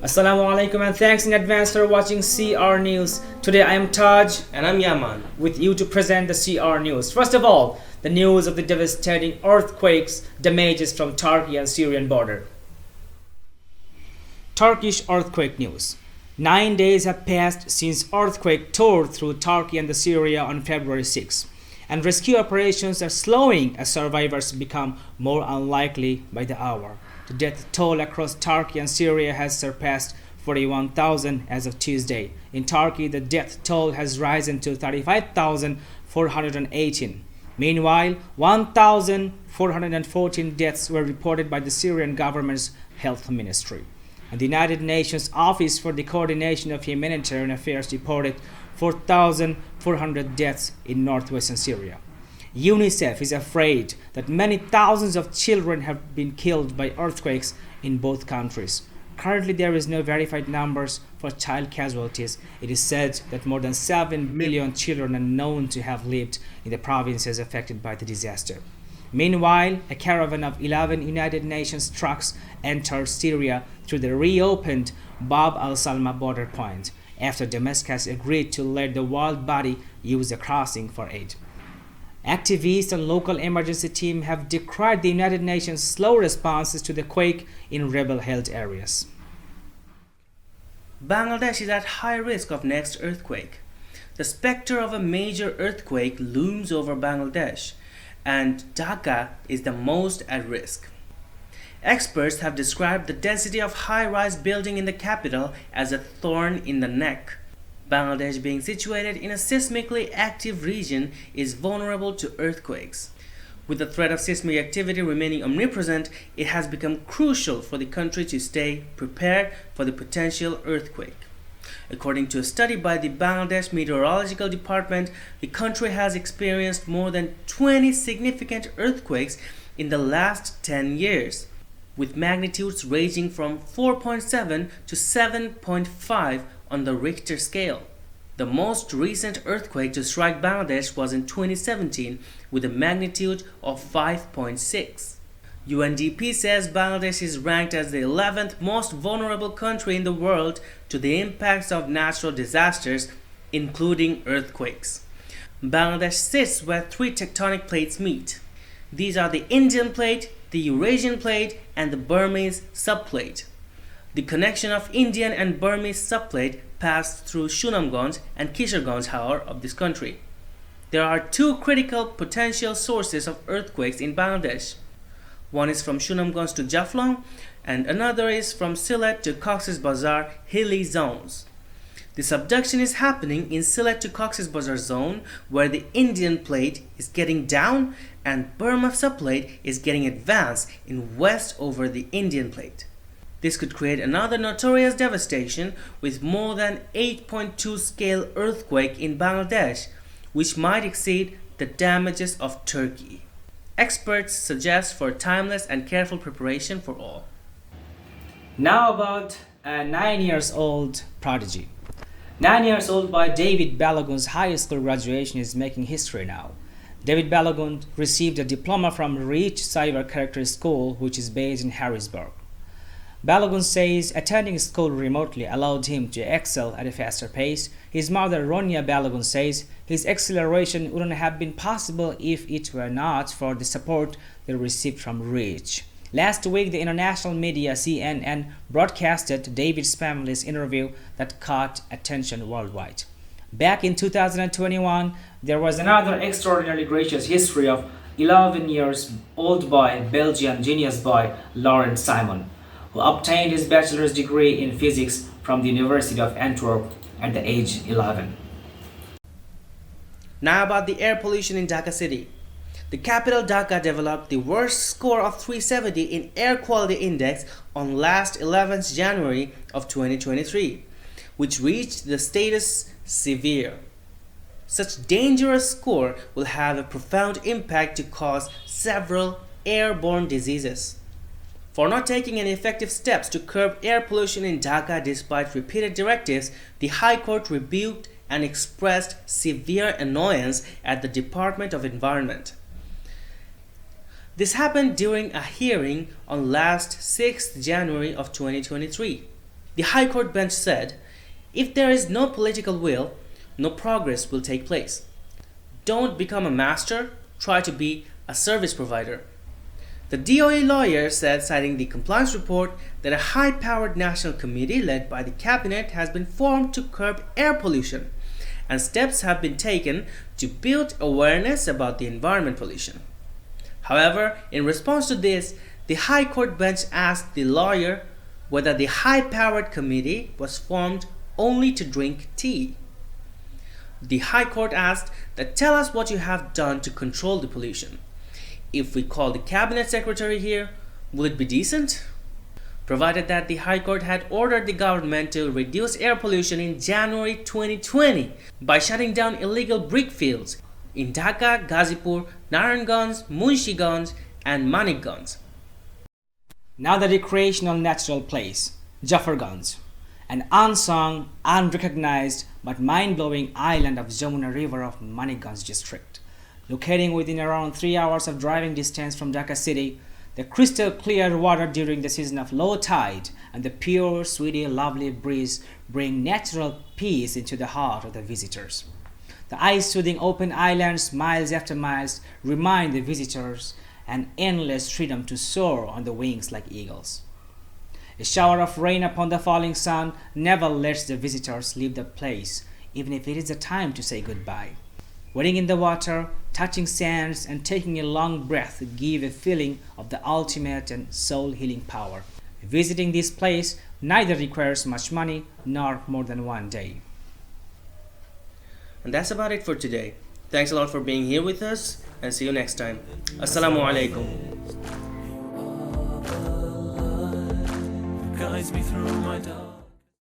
Assalamu alaikum and thanks in advance for watching CR News. Today I am Taj And I'm Yaman with you to present the CR News. First of all, the news of the devastating earthquakes damages from Turkey and Syrian border. Turkish earthquake news. 9 days have passed since earthquake tore through Turkey and Syria on February 6, and rescue operations are slowing as survivors become more unlikely by the hour. The death toll across Turkey and Syria has surpassed 41,000 as of Tuesday. In Turkey, the death toll has risen to 35,418. Meanwhile, 1,414 deaths were reported by the Syrian government's health ministry. And the United Nations Office for the Coordination of Humanitarian Affairs reported 4,400 deaths in northwestern Syria. UNICEF is afraid that many thousands of children have been killed by earthquakes in both countries. Currently, there is no verified numbers for child casualties. It is said that more than 7 million children are known to have lived in the provinces affected by the disaster. Meanwhile, a caravan of 11 United Nations trucks entered Syria through the reopened Bab al-Salma border point after Damascus agreed to let the world body use the crossing for aid. Activists and local emergency team have decried the United Nations' slow responses to the quake in rebel-held areas. Bangladesh is at high risk of next earthquake. The specter of a major earthquake looms over Bangladesh, and Dhaka is the most at risk. Experts have described the density of high-rise building in the capital as a thorn in the neck. Bangladesh, being situated in a seismically active region, is vulnerable to earthquakes. With the threat of seismic activity remaining omnipresent, it has become crucial for the country to stay prepared for the potential earthquake. According to a study by the Bangladesh Meteorological Department, the country has experienced more than 20 significant earthquakes in the last 10 years, with magnitudes ranging from 4.7 to 7.5 on the Richter scale. The most recent earthquake to strike Bangladesh was in 2017 with a magnitude of 5.6. UNDP says Bangladesh is ranked as the 11th most vulnerable country in the world to the impacts of natural disasters, including earthquakes. Bangladesh sits where three tectonic plates meet. These are the Indian plate, the Eurasian plate, and the Burmese subplate. The connection of Indian and Burmese subplate passed through Sunamganj and Kisharganj Hawar of this country. There are two critical potential sources of earthquakes in Bangladesh. One is from Sunamganj to Jaflong, and another is from Sylhet to Cox's Bazar hilly zones. The subduction is happening in Sylhet to Cox's Bazar zone, where the Indian plate is getting down and Burma subplate is getting advanced in west over the Indian plate. This could create another notorious devastation with more than 8.2 scale earthquake in Bangladesh, which might exceed the damages of Turkey. Experts suggest for timeless and careful preparation for all. Now about a 9-year-old Prodigy. 9 years old boy David Balogun's high school graduation is making history now. David Balogun received a diploma from Reach Cyber Character School, which is based in Harrisburg. Balogun says attending school remotely allowed him to excel at a faster pace. His mother, Ronia Balogun, says his acceleration wouldn't have been possible if it were not for the support they received from Reach. Last week, the international media CNN broadcasted David's family's interview that caught attention worldwide. Back in 2021, there was another extraordinarily gracious history of 11-year-old boy, Belgian genius boy Laurent Simon, who obtained his bachelor's degree in physics from the University of Antwerp at the age 11. Now about the air pollution in Dhaka city. The capital Dhaka developed the worst score of 370 in Air Quality Index on last 11th January of 2023, which reached the status severe. Such dangerous score will have a profound impact to cause several airborne diseases. For not taking any effective steps to curb air pollution in Dhaka despite repeated directives, the High Court rebuked and expressed severe annoyance at the Department of Environment. This happened during a hearing on last 6th January of 2023. The High Court bench said, if there is no political will, no progress will take place. Don't become a master, try to be a service provider. The DOE lawyer said, citing the compliance report, that a high-powered national committee led by the cabinet has been formed to curb air pollution, and steps have been taken to build awareness about the environment pollution. However, in response to this, the High Court bench asked the lawyer whether the high-powered committee was formed only to drink tea. The High Court asked that tell us what you have done to control the pollution. If we call the cabinet secretary here, will it be decent? Provided that the High Court had ordered the government to reduce air pollution in January 2020 by shutting down illegal brick fields in Dhaka, Ghazipur, Naranganj, Munshiganj and Manikganj. Now the recreational natural place, Jaforgonj, an unsung, unrecognized but mind-blowing island of Jamuna River of Manikganj district. Locating within around 3 hours of driving distance from Dhaka city, the crystal clear water during the season of low tide and the pure, sweet, lovely breeze bring natural peace into the heart of the visitors. The ice-soothing open islands, miles after miles, remind the visitors an endless freedom to soar on the wings like eagles. A shower of rain upon the falling sun never lets the visitors leave the place, even if it is the time to say goodbye. Wading in the water, touching sands, and taking a long breath give a feeling of the ultimate and soul-healing power. Visiting this place neither requires much money nor more than 1 day. And that's about it for today. Thanks a lot for being here with us, and see you next time. Assalamu alaikum. Guides me through my dark